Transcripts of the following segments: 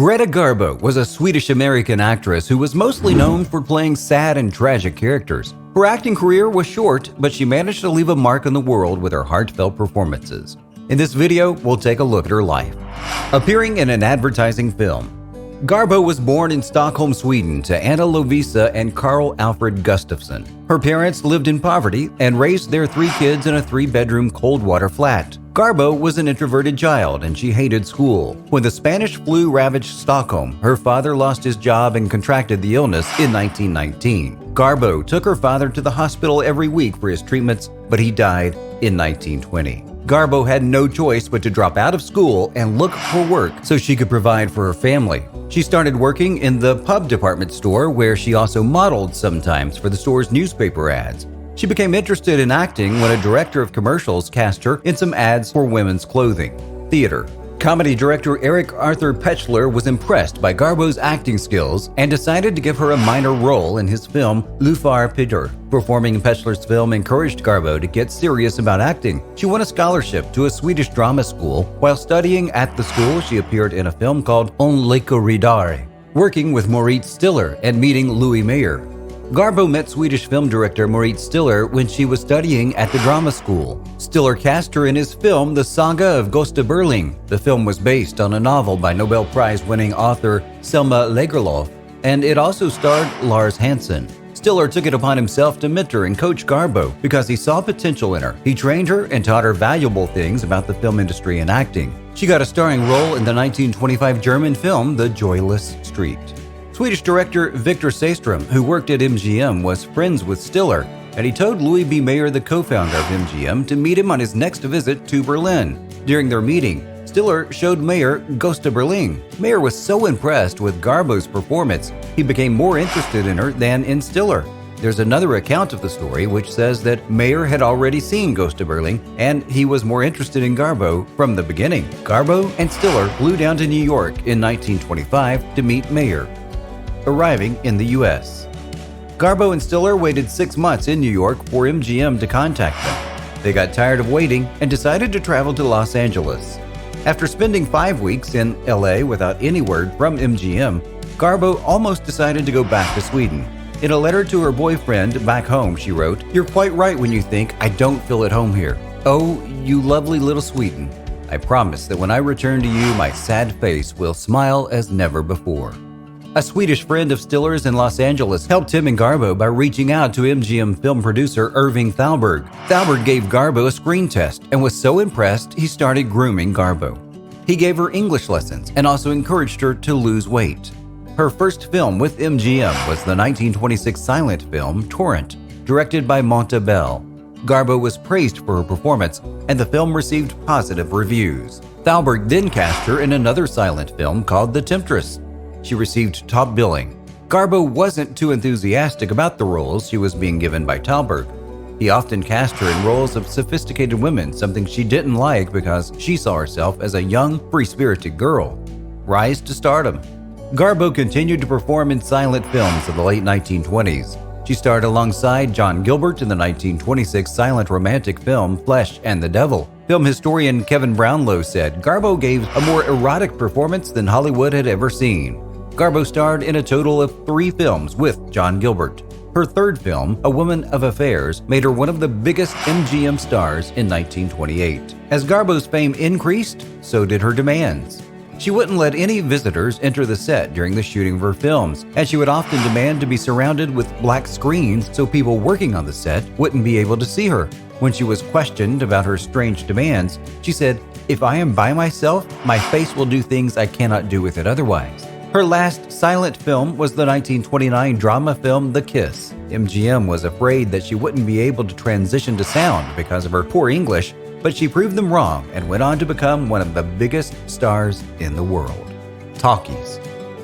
Greta Garbo was a Swedish-American actress who was mostly known for playing sad and tragic characters. Her acting career was short, but she managed to leave a mark on the world with her heartfelt performances. In this video, we'll take a look at her life. Appearing in an advertising film. Garbo was born in Stockholm, Sweden to Anna Lovisa and Carl Alfred Gustafsson. Her parents lived in poverty and raised their 3 kids in a 3-bedroom cold-water flat. Garbo was an introverted child and she hated school. When the Spanish flu ravaged Stockholm, her father lost his job and contracted the illness in 1919. Garbo took her father to the hospital every week for his treatments, but he died in 1920. Garbo had no choice but to drop out of school and look for work so she could provide for her family. She started working in the pub department store, where she also modeled sometimes for the store's newspaper ads. She became interested in acting when a director of commercials cast her in some ads for women's clothing. Theater. Comedy director Eric Arthur Petchler was impressed by Garbo's acting skills and decided to give her a minor role in his film Lufar Peter. Performing in Petchler's film encouraged Garbo to get serious about acting. She won a scholarship to a Swedish drama school. While studying at the school, she appeared in a film called On Leko Ridare, working with Moritz Stiller and meeting Louis Mayer. Garbo met Swedish film director Moritz Stiller when she was studying at the drama school. Stiller cast her in his film The Saga of Gösta Berling. The film was based on a novel by Nobel Prize-winning author Selma Lagerlöf, and it also starred Lars Hansen. Stiller took it upon himself to mentor and coach Garbo because he saw potential in her. He trained her and taught her valuable things about the film industry and acting. She got a starring role in the 1925 German film The Joyless Street. Swedish director Victor Säström, who worked at MGM, was friends with Stiller, and he told Louis B. Mayer, the co-founder of MGM, to meet him on his next visit to Berlin. During their meeting, Stiller showed Mayer Gösta Berling. Mayer was so impressed with Garbo's performance, he became more interested in her than in Stiller. There's another account of the story which says that Mayer had already seen Gösta Berling and he was more interested in Garbo from the beginning. Garbo and Stiller flew down to New York in 1925 to meet Mayer. Arriving in the U.S. Garbo and Stiller waited 6 months in New York for MGM to contact them. They got tired of waiting and decided to travel to Los Angeles. After spending 5 weeks in LA without any word from MGM, Garbo almost decided to go back to Sweden. In a letter to her boyfriend back home, she wrote, "You're quite right when you think I don't feel at home here. Oh, you lovely little Sweden. I promise that when I return to you, my sad face will smile as never before." A Swedish friend of Stiller's in Los Angeles helped him and Garbo by reaching out to MGM film producer Irving Thalberg. Thalberg gave Garbo a screen test and was so impressed he started grooming Garbo. He gave her English lessons and also encouraged her to lose weight. Her first film with MGM was the 1926 silent film Torrent, directed by Monta Bell. Garbo was praised for her performance and the film received positive reviews. Thalberg then cast her in another silent film called The Temptress. She received top billing. Garbo wasn't too enthusiastic about the roles she was being given by Thalberg. He often cast her in roles of sophisticated women, something she didn't like because she saw herself as a young, free-spirited girl. Rise to stardom. Garbo continued to perform in silent films of the late 1920s. She starred alongside John Gilbert in the 1926 silent romantic film Flesh and the Devil. Film historian Kevin Brownlow said Garbo gave a more erotic performance than Hollywood had ever seen. Garbo starred in a total of 3 films with John Gilbert. Her third film, A Woman of Affairs, made her one of the biggest MGM stars in 1928. As Garbo's fame increased, so did her demands. She wouldn't let any visitors enter the set during the shooting of her films, and she would often demand to be surrounded with black screens so people working on the set wouldn't be able to see her. When she was questioned about her strange demands, she said, "If I am by myself, my face will do things I cannot do with it otherwise." Her last silent film was the 1929 drama film The Kiss. MGM was afraid that she wouldn't be able to transition to sound because of her poor English, but she proved them wrong and went on to become one of the biggest stars in the world. Talkies.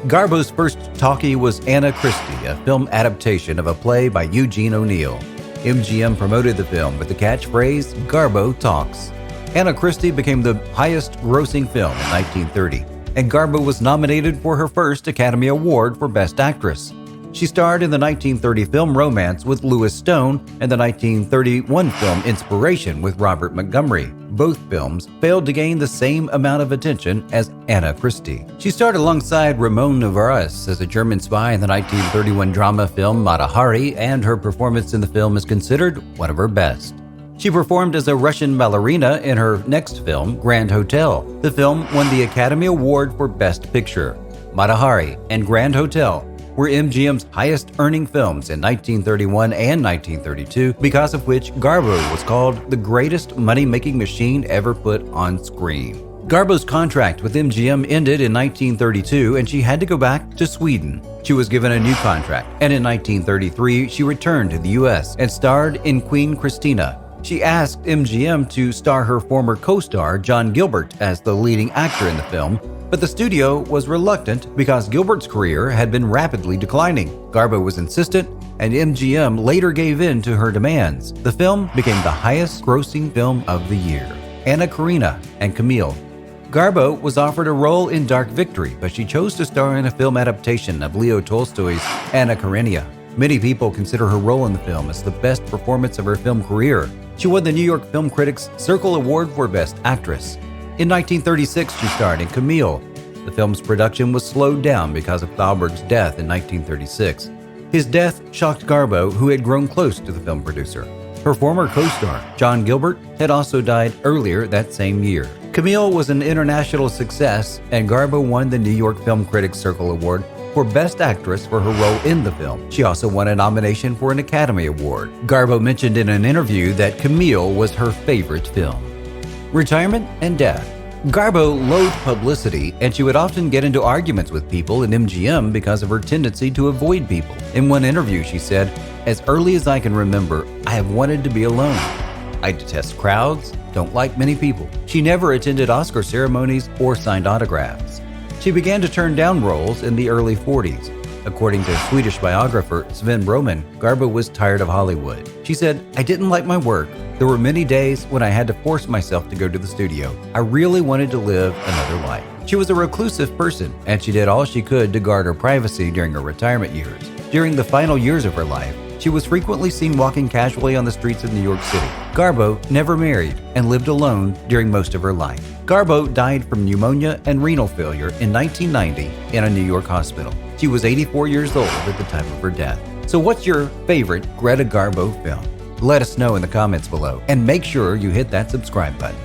Garbo's first talkie was Anna Christie, a film adaptation of a play by Eugene O'Neill. MGM promoted the film with the catchphrase, "Garbo Talks." Anna Christie became the highest-grossing film in 1930, and Garbo was nominated for her first Academy Award for Best Actress. She starred in the 1930 film Romance with Louis Stone and the 1931 film Inspiration with Robert Montgomery. Both films failed to gain the same amount of attention as Anna Christie. She starred alongside Ramon Novarez as a German spy in the 1931 drama film Mata Hari, and her performance in the film is considered one of her best. She performed as a Russian ballerina in her next film, Grand Hotel. The film won the Academy Award for Best Picture. Mata Hari and Grand Hotel were MGM's highest-earning films in 1931 and 1932, because of which Garbo was called the greatest money-making machine ever put on screen. Garbo's contract with MGM ended in 1932, and she had to go back to Sweden. She was given a new contract, and in 1933, she returned to the U.S. and starred in Queen Christina. She asked MGM to star her former co-star, John Gilbert, as the leading actor in the film, but the studio was reluctant because Gilbert's career had been rapidly declining. Garbo was insistent, and MGM later gave in to her demands. The film became the highest-grossing film of the year. Anna Karenina and Camille. Garbo was offered a role in Dark Victory, but she chose to star in a film adaptation of Leo Tolstoy's Anna Karenina. Many people consider her role in the film as the best performance of her film career. She won the New York Film Critics Circle Award for Best Actress. In 1936, she starred in Camille. The film's production was slowed down because of Thalberg's death in 1936. His death shocked Garbo, who had grown close to the film producer. Her former co-star, John Gilbert, had also died earlier that same year. Camille was an international success, and Garbo won the New York Film Critics Circle Award for Best Actress for her role in the film. She also won a nomination for an Academy Award. Garbo mentioned in an interview that Camille was her favorite film. Retirement and death. Garbo loathed publicity, and she would often get into arguments with people in MGM because of her tendency to avoid people. In one interview, she said, "As early as I can remember, I have wanted to be alone. I detest crowds, don't like many people." She never attended Oscar ceremonies or signed autographs. She began to turn down roles in the early 40s. According to Swedish biographer Sven Broman, Garbo was tired of Hollywood. She said, "I didn't like my work. There were many days when I had to force myself to go to the studio. I really wanted to live another life." She was a reclusive person, and she did all she could to guard her privacy during her retirement years. During the final years of her life, she was frequently seen walking casually on the streets of New York City. Garbo never married and lived alone during most of her life. Garbo died from pneumonia and renal failure in 1990 in a New York hospital. She was 84 years old at the time of her death. So what's your favorite Greta Garbo film? Let us know in the comments below, and make sure you hit that subscribe button.